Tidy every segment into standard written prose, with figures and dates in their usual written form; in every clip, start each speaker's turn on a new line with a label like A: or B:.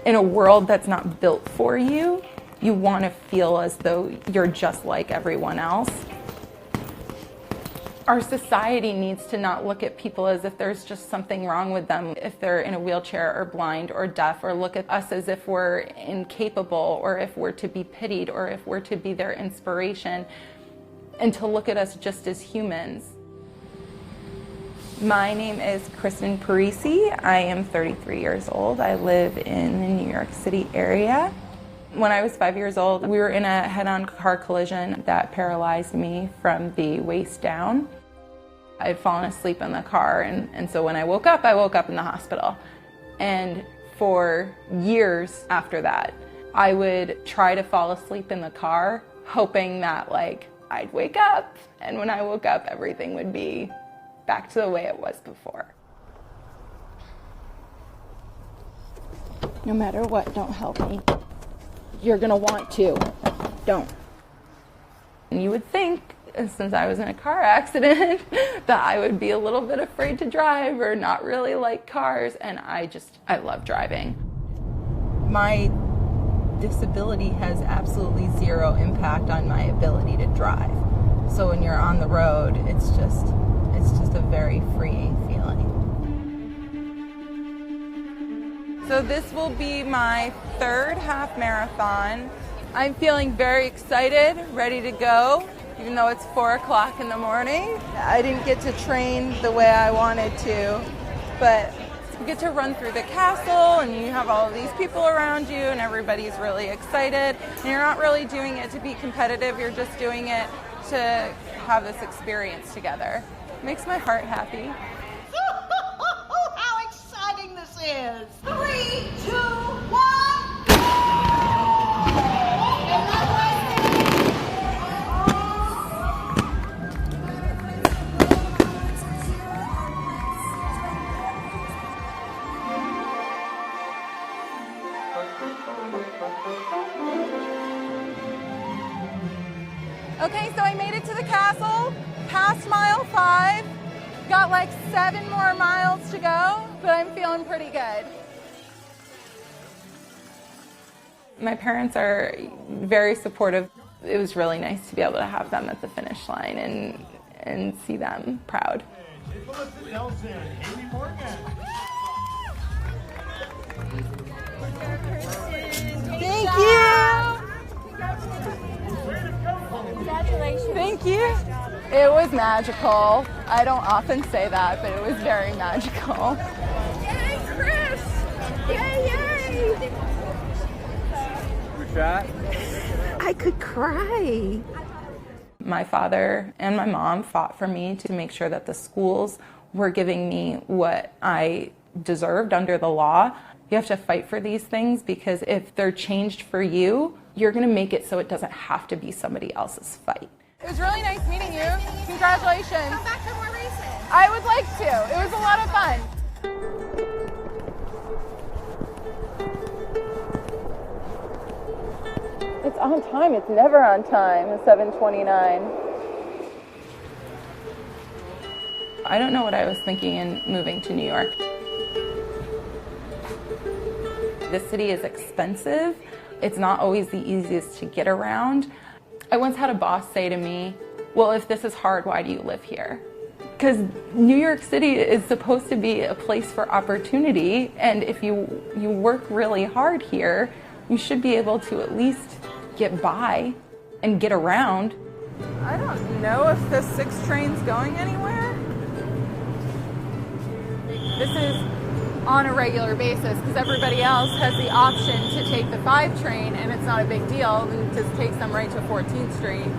A: in a world that's not built for you, you want to feel as though you're just like everyone else. Our society needs to not look at people as if there's just something wrong with them if they're in a wheelchair or blind or deaf, or look at us as if we're incapable, or if we're to be pitied, or if we're to be their inspiration, and to look at us just as humans. My name is Kristen Parisi. I am 33 years old. I live in the New York City area. When I was 5 years old, we were in a head-on car collision that paralyzed me from the waist down. I'd fallen asleep in the car, and so when I woke up in the hospital. And for years after that, I would try to fall asleep in the car, hoping that I'd wake up, and when I woke up, everything would be back to the way it was before. No matter what, don't help me. You're gonna want to. Don't. And you would think, since I was in a car accident, that I would be a little bit afraid to drive or not really like cars, and I love driving. My disability has absolutely zero impact on my ability to drive. So when you're on the road, it's just a very freeing feeling. So this will be my third half marathon. I'm feeling very excited, ready to go, even though it's 4 o'clock in the morning. I didn't get to train the way I wanted to, but you get to run through the castle, and you have all of these people around you, and everybody's really excited. And you're not really doing it to be competitive, you're just doing it to have this experience together. It makes my heart happy.
B: How exciting this is! 3, 2, 1!
A: Okay, so I made it to the castle, past mile 5, got 7 more miles to go, but I'm feeling pretty good. My parents are very supportive. It was really nice to be able to have them at the finish line and see them proud. Thank you!
C: Congratulations.
A: Thank you. It was magical. I don't often say that, but it was very magical.
C: Yay, Chris! Yay, yay!
D: Good shot.
C: I could cry.
A: My father and my mom fought for me to make sure that the schools were giving me what I deserved under the law. You have to fight for these things, because if they're changed for you, you're going to make it so it doesn't have to be somebody else's fight. It was really nice meeting you. Congratulations.
C: Come back for more races.
A: I would like to. It was a lot of fun. It's on time. It's never on time. It's 7:29. I don't know what I was thinking in moving to New York. The city is expensive. It's not always the easiest to get around. I once had a boss say to me, well, if this is hard, why do you live here? Because New York City is supposed to be a place for opportunity, and if you work really hard here, you should be able to at least get by and get around. I don't know if the 6 train's going anywhere. This is on a regular basis, because everybody else has the option to take the 5 train, and it's not a big deal. It just takes them right to 14th Street.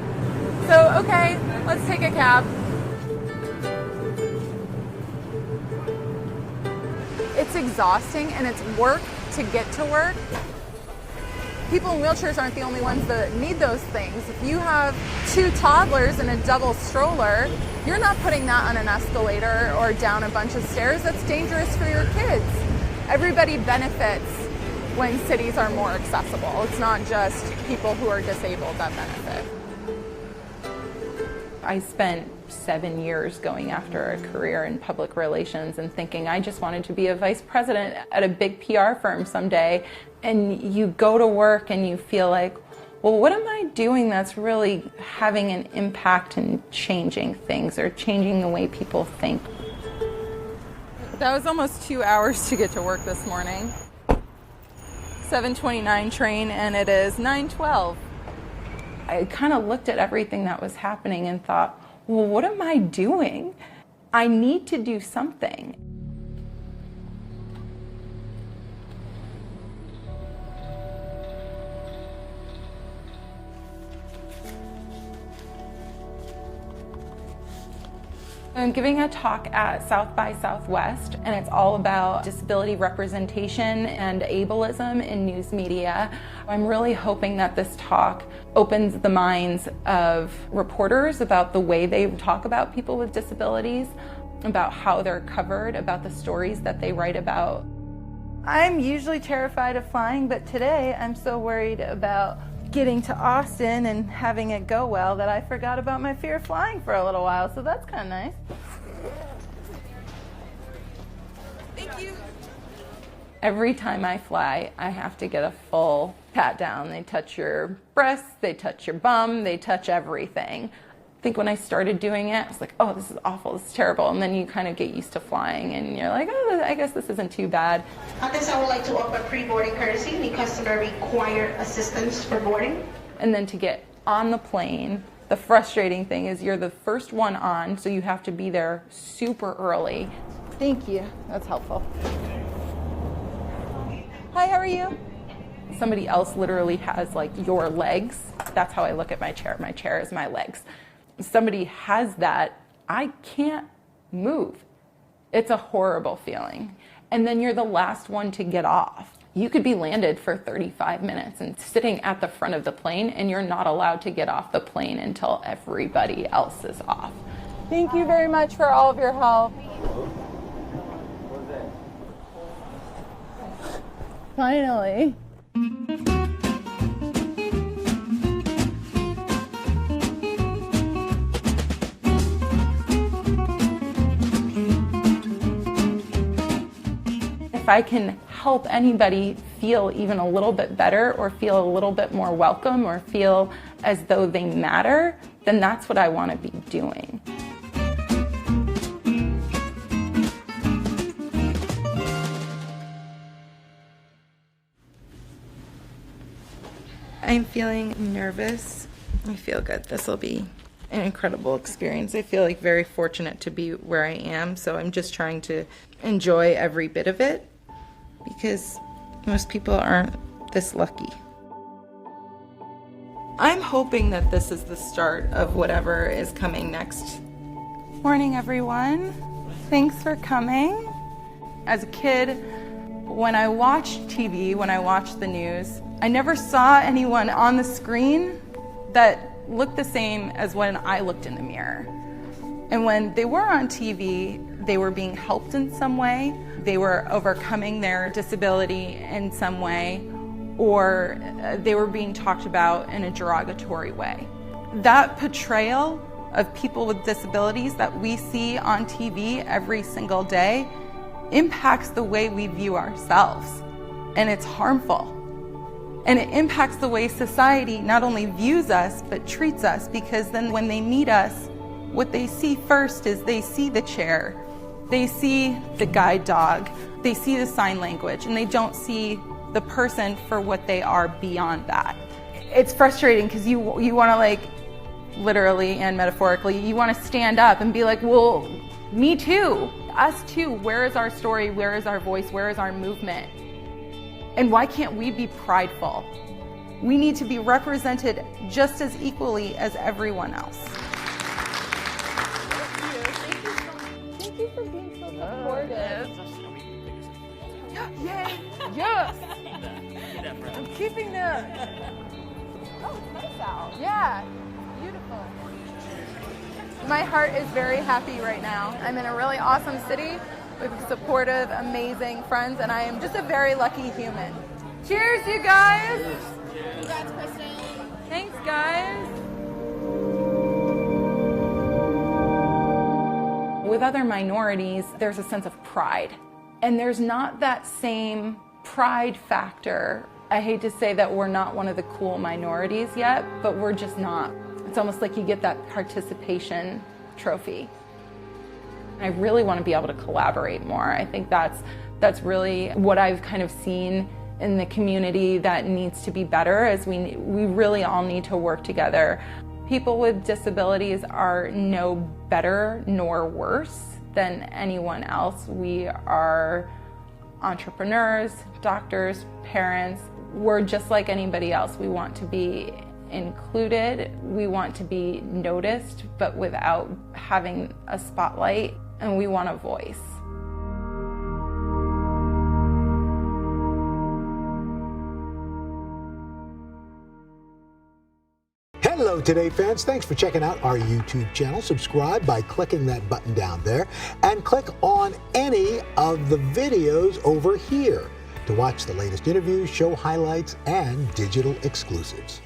A: So, okay, let's take a cab. It's exhausting, and it's work to get to work. People in wheelchairs aren't the only ones that need those things. If you have 2 toddlers and a double stroller, you're not putting that on an escalator or down a bunch of stairs. That's dangerous for your kids. Everybody benefits when cities are more accessible. It's not just people who are disabled that benefit. I spent 7 years going after a career in public relations and thinking I just wanted to be a vice president at a big PR firm someday. And you go to work and you feel like, well, what am I doing that's really having an impact and changing things or changing the way people think? That was almost 2 hours to get to work this morning. 7:29 train, and it is 9:12. I kind of looked at everything that was happening and thought, well, what am I doing? I need to do something. I'm giving a talk at South by Southwest, and it's all about disability representation and ableism in news media. I'm really hoping that this talk opens the minds of reporters about the way they talk about people with disabilities, about how they're covered, about the stories that they write about. I'm usually terrified of flying, but today I'm so worried about getting to Austin and having it go well that I forgot about my fear of flying for a little while, so that's kind of nice. Thank you. Every time I fly, I have to get a full pat down. They touch your breasts, they touch your bum, they touch everything. I think when I started doing it, I was like, oh, this is awful, this is terrible. And then you kind of get used to flying and you're like, oh, I guess this isn't too bad.
B: At this, I would like to offer pre-boarding courtesy. The customer require assistance for boarding.
A: And then to get on the plane, the frustrating thing is you're the first one on, so you have to be there super early. Thank you, that's helpful. Hi, how are you? Somebody else literally has like your legs. That's how I look at my chair. My chair is my legs. Somebody has that, I can't move. It's a horrible feeling. And then you're the last one to get off. You could be landed for 35 minutes and sitting at the front of the plane, and you're not allowed to get off the plane until everybody else is off. Thank you very much for all of your help. Finally. If I can help anybody feel even a little bit better or feel a little bit more welcome or feel as though they matter, then that's what I want to be doing. I'm feeling nervous. I feel good. This will be an incredible experience. I feel like very fortunate to be where I am, so I'm just trying to enjoy every bit of it because most people aren't this lucky. I'm hoping that this is the start of whatever is coming next. Morning, everyone. Thanks for coming. As a kid, when I watched TV, when I watched the news, I never saw anyone on the screen that looked the same as when I looked in the mirror. And when they were on TV, they were being helped in some way, they were overcoming their disability in some way, or they were being talked about in a derogatory way. That portrayal of people with disabilities that we see on TV every single day impacts the way we view ourselves, and it's harmful. And it impacts the way society not only views us, but treats us, because then when they meet us, what they see first is they see the chair, they see the guide dog, they see the sign language, and they don't see the person for what they are beyond that. It's frustrating because you want to, like, literally and metaphorically, you want to stand up and be like, well, me too, us too. Where is our story? Where is our voice? Where is our movement? And why can't we be prideful? We need to be represented just as equally as everyone else. Thank you for being so supportive. Yay! Yes! I'm keeping the... Oh, it's nice out. Yeah, beautiful. My heart is very happy right now. I'm in a really awesome city with supportive, amazing friends, and I am just a very lucky human. Cheers, you guys!
C: Congrats, Kristen.
A: Thanks, guys! With other minorities, there's a sense of pride. And there's not that same pride factor. I hate to say that we're not one of the cool minorities yet, but we're just not. It's almost like you get that participation trophy. I really want to be able to collaborate more. I think that's really what I've kind of seen in the community that needs to be better, is we really all need to work together. People with disabilities are no better nor worse than anyone else. We are entrepreneurs, doctors, parents. We're just like anybody else. We want to be included. We want to be noticed, but without having a spotlight, and we want a voice.
E: Hello Today fans, thanks for checking out our YouTube channel. Subscribe by clicking that button down there and click on any of the videos over here to watch the latest interviews, show highlights, and digital exclusives.